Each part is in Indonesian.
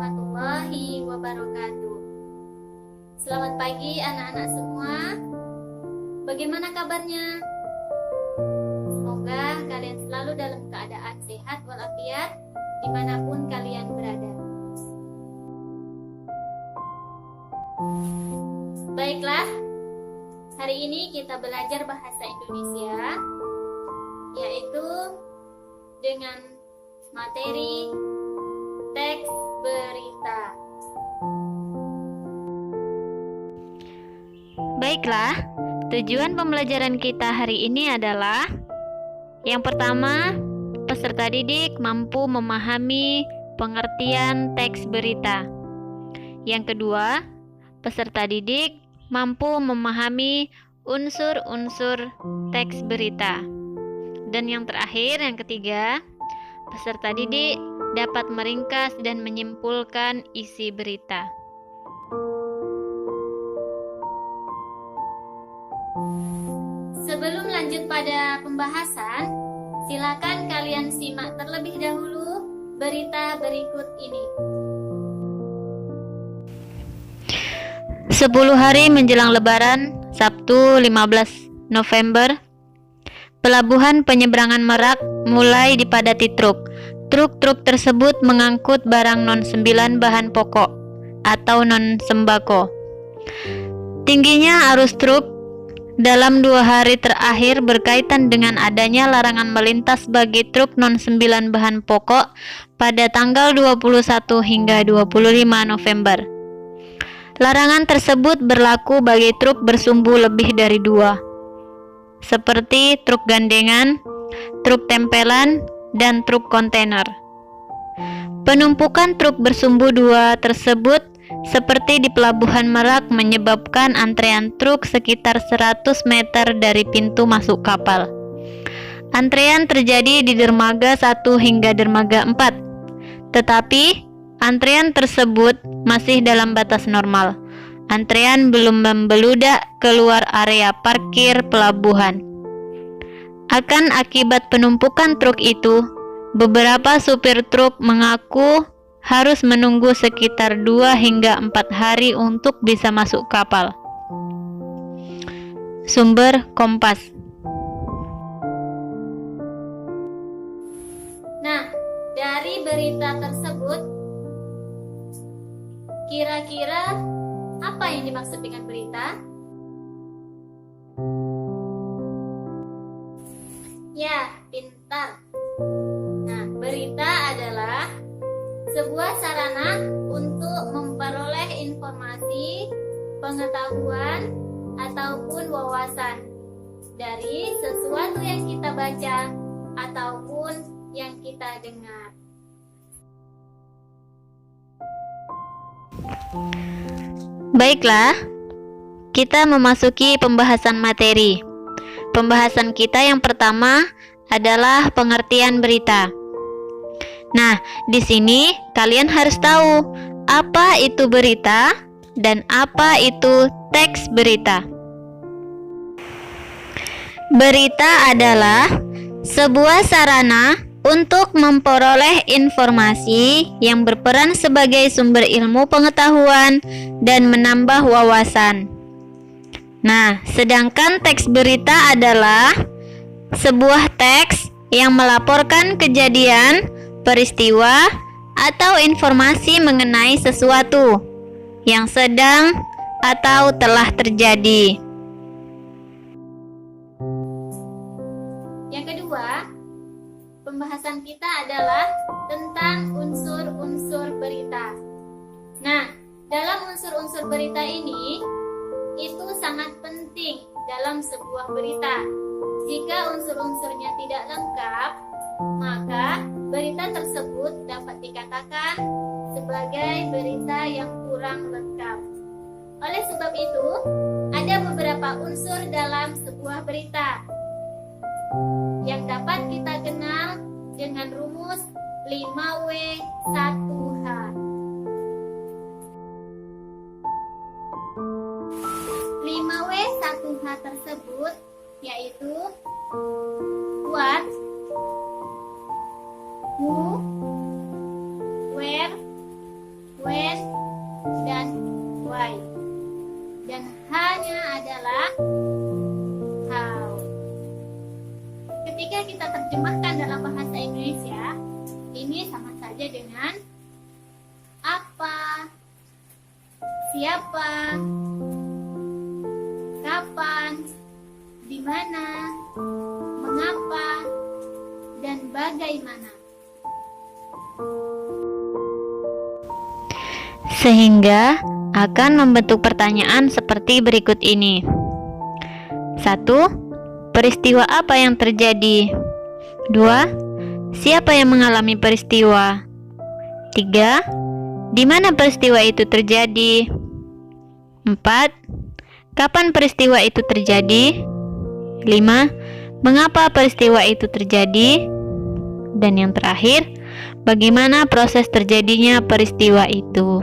warahmatullahi wabarakatuh. Selamat pagi anak-anak semua. Bagaimana kabarnya? Semoga kalian selalu dalam keadaan sehat walafiat dimanapun kalian berada. Baiklah, hari ini kita belajar bahasa Indonesia, yaitu dengan materi teks berita. Baiklah, tujuan pembelajaran kita hari ini adalah yang pertama, peserta didik mampu memahami pengertian teks berita. Yang kedua, peserta didik mampu memahami unsur-unsur teks berita. Dan yang terakhir, yang ketiga, peserta didik dapat meringkas dan menyimpulkan isi berita. Sebelum lanjut pada pembahasan, silakan kalian simak terlebih dahulu berita berikut ini. 10 hari menjelang Lebaran, Sabtu 15 November, Pelabuhan Penyeberangan Merak mulai dipadati truk. Truk-truk tersebut mengangkut barang non-9 bahan pokok atau non-sembako. Tingginya arus truk dalam 2 hari terakhir berkaitan dengan adanya larangan melintas bagi truk non-9 bahan pokok pada tanggal 21 hingga 25 November. Larangan tersebut berlaku bagi truk bersumbu lebih dari 2, seperti truk gandengan, truk tempelan, dan truk kontainer. Penumpukan truk bersumbu 2 tersebut seperti di Pelabuhan Merak menyebabkan antrean truk sekitar 100 meter dari pintu masuk kapal. Antrean terjadi di dermaga 1 hingga dermaga 4, tetapi antrean tersebut masih dalam batas normal. Antrean belum membeludak keluar area parkir pelabuhan. Akan akibat penumpukan truk itu, beberapa supir truk mengaku harus menunggu sekitar 2 hingga 4 hari untuk bisa masuk kapal. Sumber Kompas. Nah, dari berita tersebut, kira-kira apa yang dimaksud dengan berita? Ya, pintar. Nah, berita adalah sebuah sarana untuk memperoleh informasi, pengetahuan, ataupun wawasan dari sesuatu yang kita baca ataupun yang kita dengar. Baiklah, kita memasuki pembahasan materi. Pembahasan kita yang pertama adalah pengertian berita. Nah, di sini kalian harus tahu apa itu berita dan apa itu teks berita. Berita adalah sebuah sarana untuk memperoleh informasi yang berperan sebagai sumber ilmu pengetahuan dan menambah wawasan. Nah, sedangkan teks berita adalah sebuah teks yang melaporkan kejadian, peristiwa, atau informasi mengenai sesuatu yang sedang atau telah terjadi. Yang kedua, pembahasan kita adalah tentang unsur-unsur berita. Nah, dalam unsur-unsur berita ini, itu sangat penting dalam sebuah berita. Jika unsur-unsurnya tidak lengkap, maka berita tersebut dapat dikatakan sebagai berita yang kurang lengkap. Oleh sebab itu, ada beberapa unsur dalam sebuah berita yang dapat kita kenal dengan rumus 5W1H. 5W1H tersebut yaitu what, who, where, when, dan why. Dan hanya adalah how. Ketika kita terjemahkan dalam bahasa Indonesia, ini sama saja dengan apa, siapa, kapan, di mana, mengapa, dan bagaimana. Sehingga akan membentuk pertanyaan seperti berikut ini. 1. Peristiwa apa yang terjadi? 2. Siapa yang mengalami peristiwa? 3. Di mana peristiwa itu terjadi? 4. Kapan peristiwa itu terjadi? 5. Mengapa peristiwa itu terjadi? Dan yang terakhir, bagaimana proses terjadinya peristiwa itu?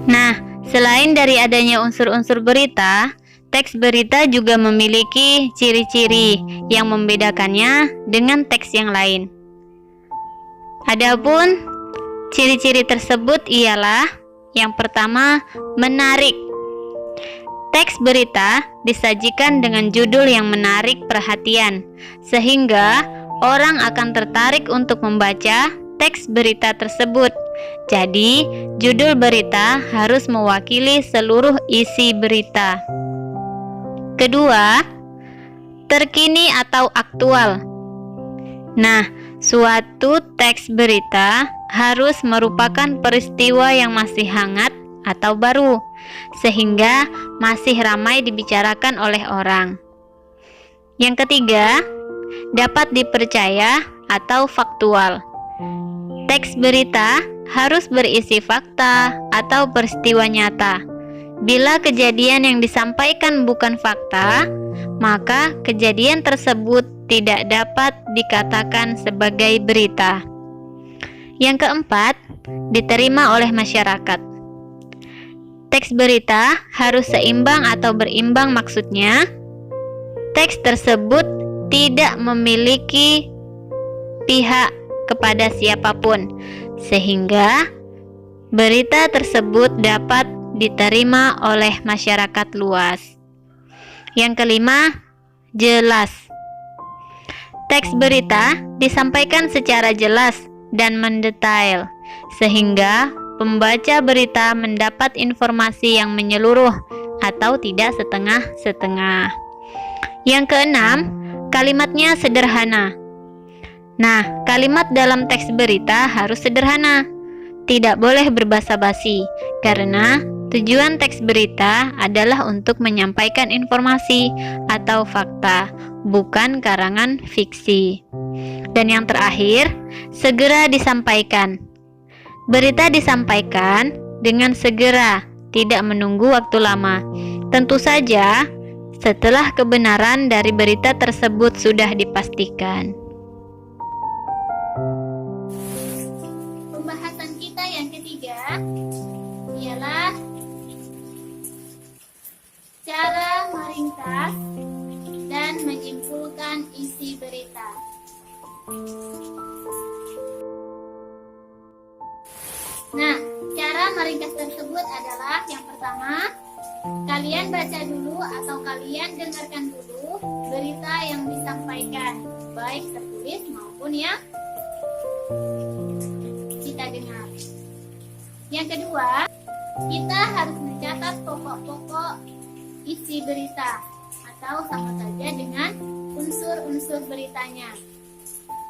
Nah, selain dari adanya unsur-unsur berita, teks berita juga memiliki ciri-ciri yang membedakannya dengan teks yang lain. Adapun ciri-ciri tersebut ialah yang pertama, menarik. Teks berita disajikan dengan judul yang menarik perhatian, sehingga orang akan tertarik untuk membaca teks berita tersebut. Jadi, judul berita harus mewakili seluruh isi berita. Kedua, terkini atau aktual. Nah, suatu teks berita harus merupakan peristiwa yang masih hangat atau baru, sehingga masih ramai dibicarakan oleh orang. Yang ketiga, dapat dipercaya atau faktual. Teks berita harus berisi fakta atau peristiwa nyata. Bila kejadian yang disampaikan bukan fakta, maka kejadian tersebut tidak dapat dikatakan sebagai berita. Yang keempat, diterima oleh masyarakat. Teks berita harus seimbang atau berimbang, maksudnya teks tersebut tidak memiliki pihak kepada siapapun, sehingga berita tersebut dapat diterima oleh masyarakat luas. Yang kelima, jelas. Teks berita disampaikan secara jelas dan mendetail, sehingga pembaca berita mendapat informasi yang menyeluruh atau tidak setengah-setengah. Yang keenam, kalimatnya sederhana. Nah, kalimat dalam teks berita harus sederhana, tidak boleh berbasa-basi, karena tujuan teks berita adalah untuk menyampaikan informasi atau fakta, bukan karangan fiksi. Dan yang terakhir, segera disampaikan. Berita disampaikan dengan segera, tidak menunggu waktu lama. Tentu saja, setelah kebenaran dari berita tersebut sudah dipastikan. Pembahasan kita yang ketiga ialah cara meringkas dan menyimpulkan isi berita. Nah, cara meringkas tersebut adalah yang pertama, kalian baca dulu atau kalian dengarkan dulu berita yang disampaikan, baik tertulis maupun yang kita dengar. Yang kedua, kita harus mencatat pokok-pokok isi berita atau sama saja dengan unsur-unsur beritanya.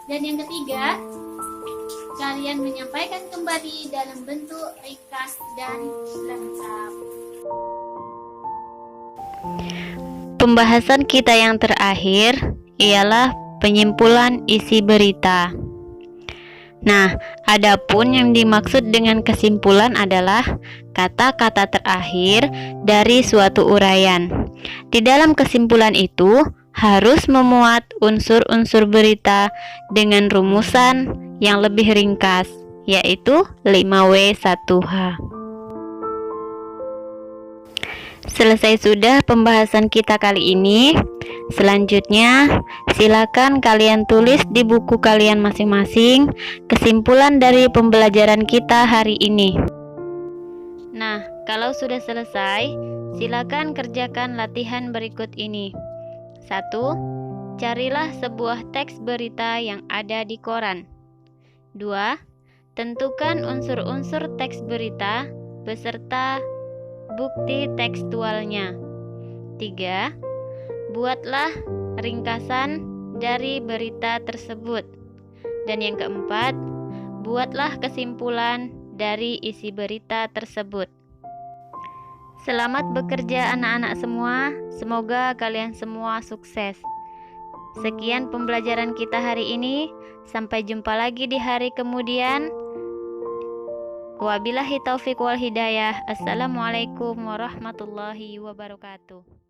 Dan yang ketiga, kalian menyampaikan kembali dalam bentuk ringkas dan lengkap. Pembahasan kita yang terakhir ialah penyimpulan isi berita. Nah, adapun yang dimaksud dengan kesimpulan adalah kata-kata terakhir dari suatu uraian. Di dalam kesimpulan itu harus memuat unsur-unsur berita dengan rumusan yang lebih ringkas, yaitu 5W1H. Selesai sudah pembahasan kita kali ini. Selanjutnya, silakan kalian tulis di buku kalian masing-masing kesimpulan dari pembelajaran kita hari ini. Nah, kalau sudah selesai, silakan kerjakan latihan berikut ini. 1. Carilah sebuah teks berita yang ada di koran. 2. Tentukan unsur-unsur teks berita beserta bukti tekstualnya. 3. Buatlah ringkasan dari berita tersebut. Dan yang keempat, buatlah kesimpulan dari isi berita tersebut. Selamat bekerja anak-anak semua, semoga kalian semua sukses. Sekian pembelajaran kita hari ini, sampai jumpa lagi di hari kemudian. Wabillahi taufiq wal hidayah. Assalamualaikum warahmatullahi wabarakatuh.